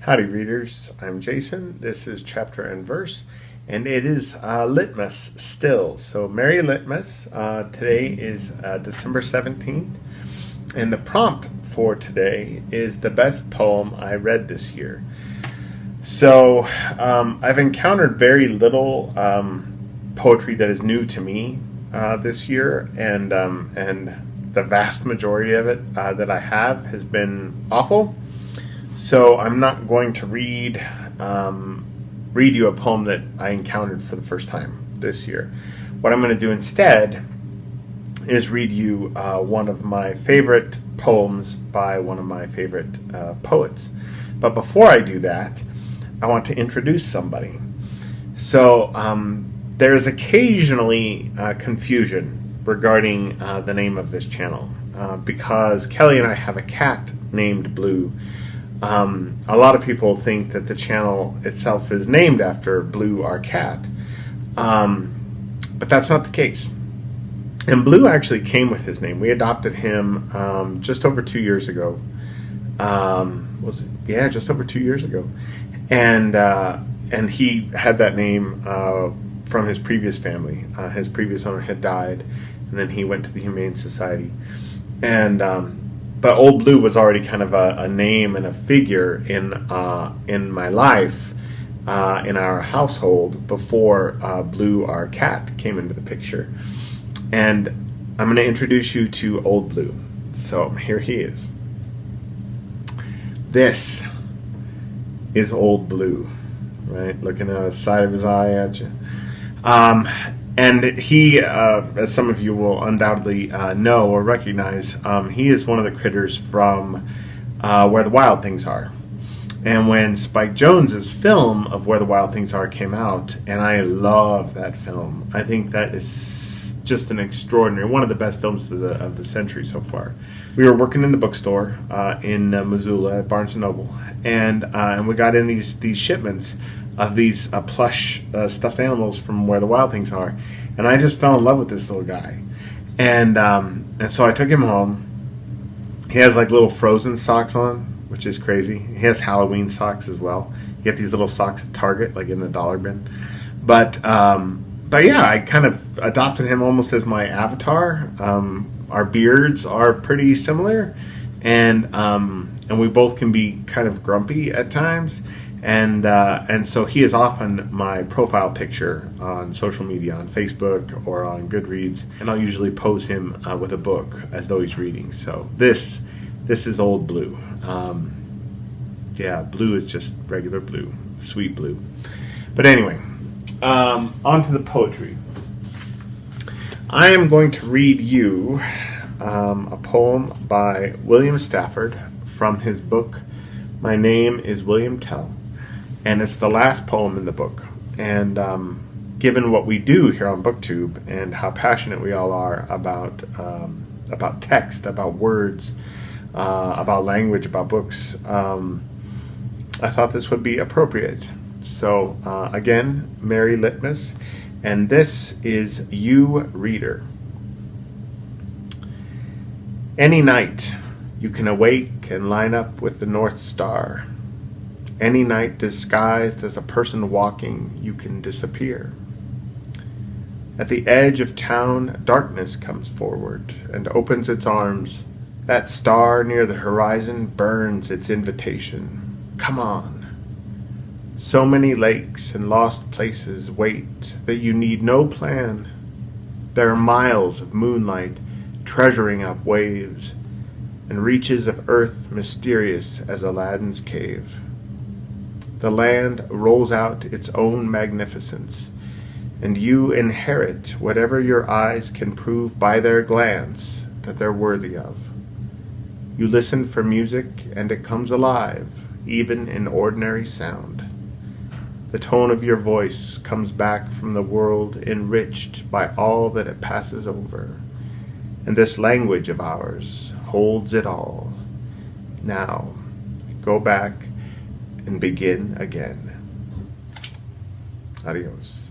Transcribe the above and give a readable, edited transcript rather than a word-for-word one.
Howdy readers, I'm Jason. This is Chapter and Verse, and it is Litmas still. So Merry Litmas. Today is December 17th, and the prompt for today is the best poem I read this year. So I've encountered very little poetry that is new to me this year, and the vast majority of it that I have has been awful. So I'm not going to read you a poem that I encountered for the first time this year. What I'm going to do instead is read you one of my favorite poems by one of my favorite poets. But before I do that, I want to introduce somebody. So there's occasionally confusion regarding the name of this channel because Kelly and I have a cat named Blue. A lot of people think that the channel itself is named after Blue, our cat, but that's not the case. And Blue actually came with his name. We adopted him just over 2 years ago. Just over 2 years ago, and he had that name from his previous family. His previous owner had died, and then he went to the Humane Society, and but Old Blue was already kind of a name and a figure in my life, in our household, before Blue, our cat, came into the picture. And I'm going to introduce you to Old Blue. So here he is. This is Old Blue, right? Looking out the side of his eye at you. And he, as some of you will undoubtedly know or recognize, he is one of the critters from Where the Wild Things Are. And when Spike Jonze's film of Where the Wild Things Are came out, and I love that film. I think that is just an extraordinary, one of the best films of the century so far. We were working in the bookstore in Missoula at Barnes & Noble, and we got in these shipments of these plush stuffed animals from Where the Wild Things Are, and I just fell in love with this little guy, and so I took him home. He has like little Frozen socks on, which is crazy. He has Halloween socks as well. You get these little socks at Target, like in the dollar bin. But yeah, I kind of adopted him almost as my avatar. Our beards are pretty similar, and we both can be kind of grumpy at times. And so he is often my profile picture on social media, on Facebook or on Goodreads, and I'll usually pose him with a book as though he's reading. So this is Old Blue. Blue is just regular blue, sweet blue. But anyway, on to the poetry. I am going to read you a poem by William Stafford from his book, My Name is William Tell. And it's the last poem in the book. And given what we do here on BookTube and how passionate we all are about text, about words, about language, about books, I thought this would be appropriate. So again, Merry Litmas, and this is You Reader. Any night you can awake and line up with the North Star. Any night disguised as a person walking, you can disappear. At the edge of town, darkness comes forward and opens its arms. That star near the horizon burns its invitation. Come on. So many lakes and lost places wait that you need no plan. There are miles of moonlight treasuring up waves and reaches of earth mysterious as Aladdin's cave. The land rolls out its own magnificence, and you inherit whatever your eyes can prove by their glance that they're worthy of. You listen for music, and it comes alive, even in ordinary sound. The tone of your voice comes back from the world enriched by all that it passes over, and this language of ours holds it all. Now, go back and begin again. Adios.